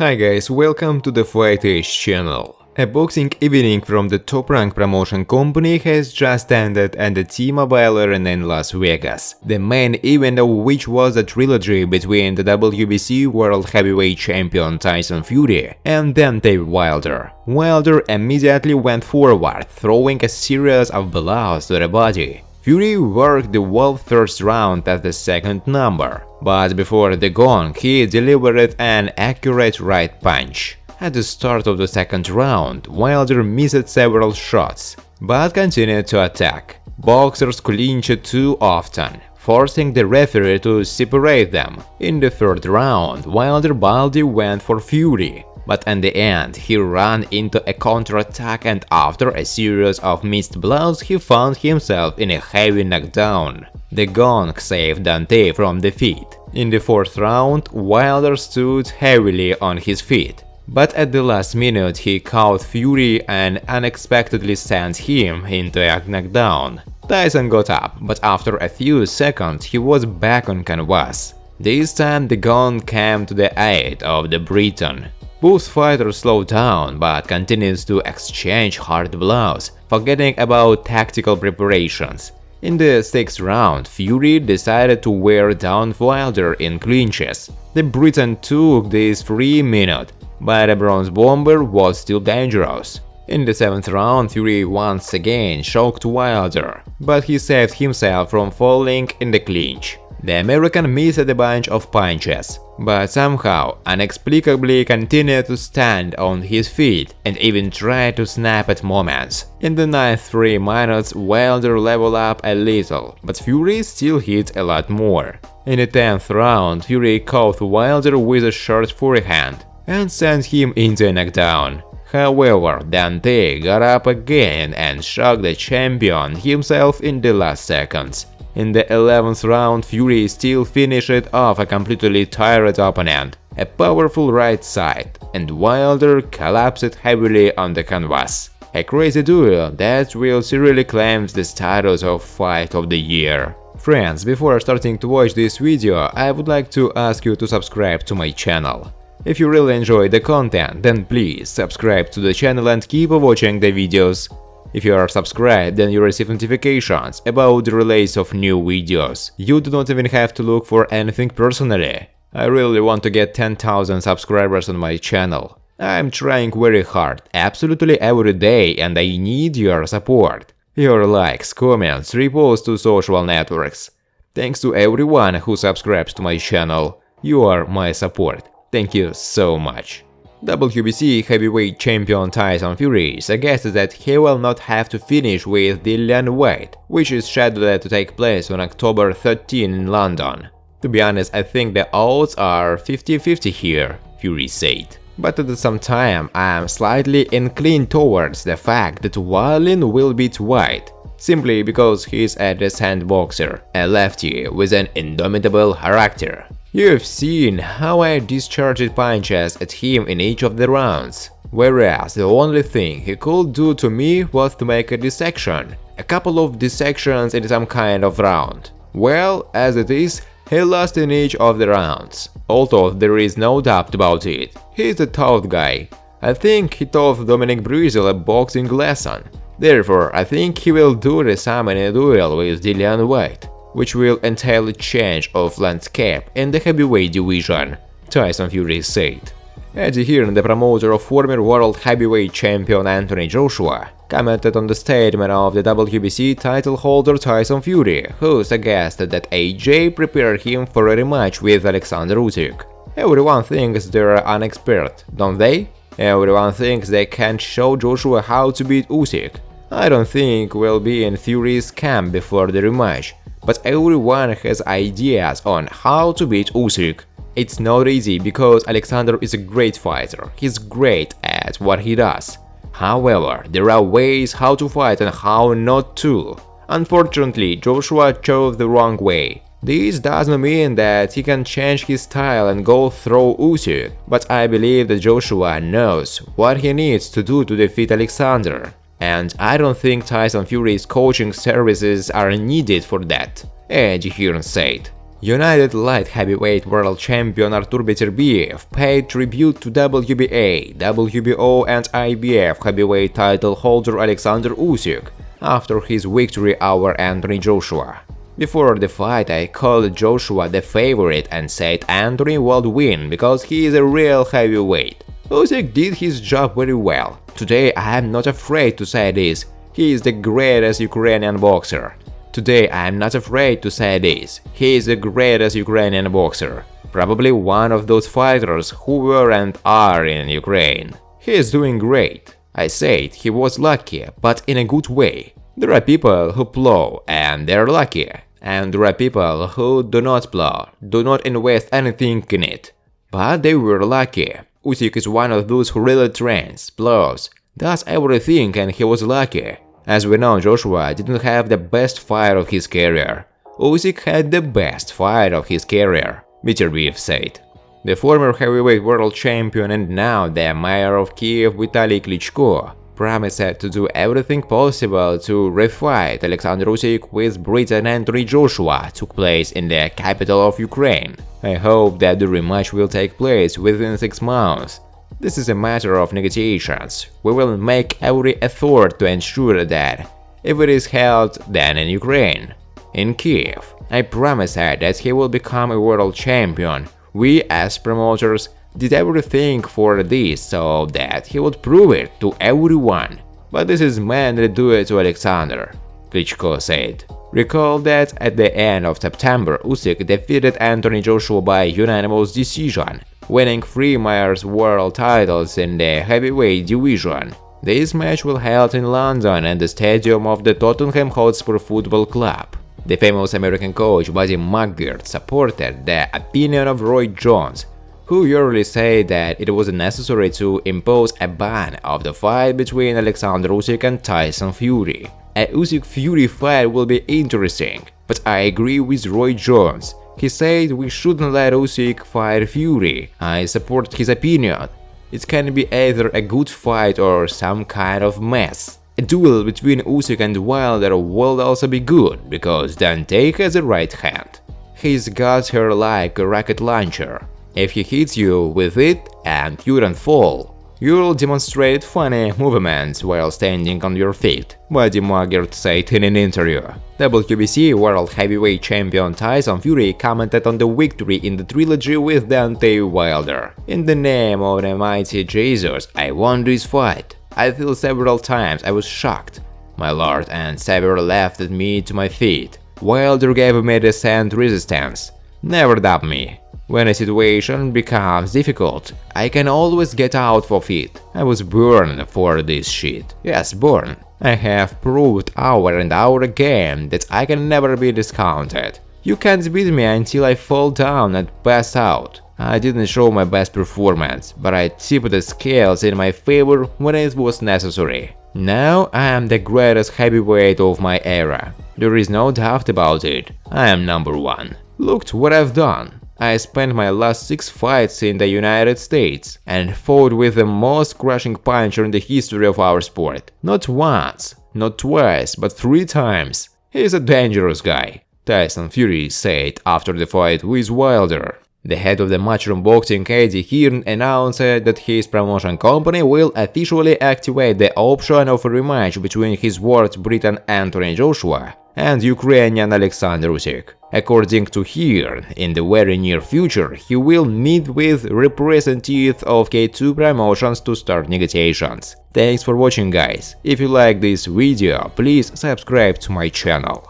Hi guys, welcome to the Fight Age channel. A boxing evening from the top-ranked promotion company has just ended at the T-Mobile Arena in Las Vegas, the main event of which was a trilogy between the WBC World Heavyweight Champion Tyson Fury and Deontay Wilder. Wilder immediately went forward, throwing a series of blows to the body. Fury worked the whole first round at the second number, but before the gong he delivered an accurate right punch. At the start of the second round, Wilder missed several shots, but continued to attack. Boxers clinched too often, forcing the referee to separate them. In the third round, Wilder boldly went for Fury, but in the end he ran into a counterattack and after a series of missed blows he found himself in a heavy knockdown. The gong saved Deontay from defeat. In the fourth round, Wilder stood heavily on his feet, but at the last minute he caught Fury and unexpectedly sent him into a knockdown. Tyson got up, but after a few seconds he was back on canvas. This time the gong came to the aid of the Briton. Both fighters slowed down but continued to exchange hard blows, forgetting about tactical preparations. In the sixth round, Fury decided to wear down Wilder in clinches. The Briton took this 3 minutes, but the Bronze Bomber was still dangerous. In the seventh round, Fury once again shocked Wilder, but he saved himself from falling in the clinch. The American missed a bunch of punches, but somehow, inexplicably continued to stand on his feet and even tried to snap at moments. In the ninth 3 minutes, Wilder leveled up a little, but Fury still hit a lot more. In the 10th round, Fury caught Wilder with a short forehand and sent him into a knockdown. However, Deontay got up again and shocked the champion himself in the last seconds. In the 11th round, Fury still finished off a completely tired opponent, a powerful right side, and Wilder collapsed heavily on the canvas. A crazy duel that will seriously claim the status of Fight of the Year. Friends, before starting to watch this video, I would like to ask you to subscribe to my channel. If you really enjoy the content, then please subscribe to the channel and keep watching the videos. If you are subscribed, then you receive notifications about the release of new videos. You do not even have to look for anything personally. I really want to get 10,000 subscribers on my channel. I'm trying very hard, absolutely every day, and I need your support. Your likes, comments, reposts to social networks. Thanks to everyone who subscribes to my channel. You are my support. Thank you so much. WBC heavyweight champion Tyson Fury suggested that he will not have to finish with Dillian Whyte, which is scheduled to take place on October 13 in London. To be honest, I think the odds are 50-50 here, Fury said. But at the same time, I am slightly inclined towards the fact that Wallin will beat Whyte, simply because he's a decent boxer, a lefty with an indomitable character. You've seen how I discharged punches at him in each of the rounds, whereas the only thing he could do to me was to make a dissection, a couple of dissections in some kind of round. Well, as it is, he lost in each of the rounds, although there is no doubt about it. He's a tough guy. I think he taught Dominic Breazeale a boxing lesson. Therefore, I think he will do the same in a duel with Dillian Whyte, which will entail a change of landscape in the heavyweight division, Tyson Fury said. Eddie Hearn, the promoter of former world heavyweight champion Anthony Joshua, commented on the statement of the WBC title holder Tyson Fury, who suggested that AJ prepared him for a rematch with Alexander Usyk. Everyone thinks they're an expert, don't they? Everyone thinks they can't show Joshua how to beat Usyk. I don't think we'll be in Fury's camp before the rematch, but everyone has ideas on how to beat Usyk. It's not easy because Alexander is a great fighter, he's great at what he does. However, there are ways how to fight and how not to. Unfortunately, Joshua chose the wrong way. This doesn't mean that he can change his style and go through Usyk, but I believe that Joshua knows what he needs to do to defeat Alexander. And I don't think Tyson Fury's coaching services are needed for that, Eddie Hearn said. United Light Heavyweight World Champion Artur Beterbiev paid tribute to WBA, WBO and IBF heavyweight title holder Alexander Usyk after his victory over Anthony Joshua. Before the fight, I called Joshua the favorite and said Anthony would win because he is a real heavyweight. Usyk did his job very well. Today I am not afraid to say this, he is the greatest Ukrainian boxer. Today I am not afraid to say this, he is the greatest Ukrainian boxer. Probably one of those fighters who were and are in Ukraine. He is doing great. I said he was lucky, but in a good way. There are people who plow and they're lucky. And there are people who do not plow, do not invest anything in it. But they were lucky. Usyk is one of those who really trains, plows, does everything and he was lucky. As we know, Joshua didn't have the best fight of his career. Usyk had the best fight of his career, Beterbiev said. The former heavyweight world champion and now the mayor of Kiev Vitaly Klitschko promised to do everything possible to refight Alexander Usyk with Britain Anthony Joshua took place in the capital of Ukraine. I hope that the rematch will take place within 6 months. This is a matter of negotiations. We will make every effort to ensure that, if it is held, then in Ukraine. In Kiev, I promised that he will become a world champion. We, as promoters, did everything for this so that he would prove it to everyone. But this is meant to do it to Alexander, Klitschko said. Recall that at the end of September, Usyk defeated Anthony Joshua by unanimous decision, winning 3 Myers world titles in the heavyweight division. This match will held in London and the stadium of the Tottenham Hotspur Football Club. The famous American coach Buddy McGirt supported the opinion of Roy Jones, who yearly said that it was necessary to impose a ban of the fight between Alexander Usyk and Tyson Fury. A Usyk-Fury fight will be interesting, but I agree with Roy Jones. He said we shouldn't let Usyk fight Fury. I support his opinion. It can be either a good fight or some kind of mess. A duel between Usyk and Wilder will also be good, because Deontay has a right hand. He's got her like a rocket launcher. If he hits you with it and you don't fall, you'll demonstrate funny movements while standing on your feet, Buddy McGirt said in an interview. WBC World Heavyweight Champion Tyson Fury commented on the victory in the trilogy with Deontay Wilder. In the name of the mighty Jesus, I won this fight. I feel several times I was shocked, my lord, and Savior lifted me to my feet. Wilder gave me decent resistance. Never doubt me. When a situation becomes difficult, I can always get out of it. I was born for this shit. Yes, born. I have proved hour and hour again that I can never be discounted. You can't beat me until I fall down and pass out. I didn't show my best performance, but I tipped the scales in my favor when it was necessary. Now I am the greatest heavyweight of my era. There is no doubt about it. I am number 1. Look what I've done. I spent my last 6 fights in the United States and fought with the most crushing puncher in the history of our sport. Not once, not twice, but 3 times. He's a dangerous guy, Tyson Fury said after the fight with Wilder. The head of the Matchroom Boxing, Eddie Hearn, announced that his promotion company will officially activate the option of a rematch between his world Briton Anthony Joshua and Ukrainian Alexander Usyk. According to Hearn, in the very near future, he will meet with representatives of K2 promotions to start negotiations. Thanks for watching, guys. If you like this video, please subscribe to my channel.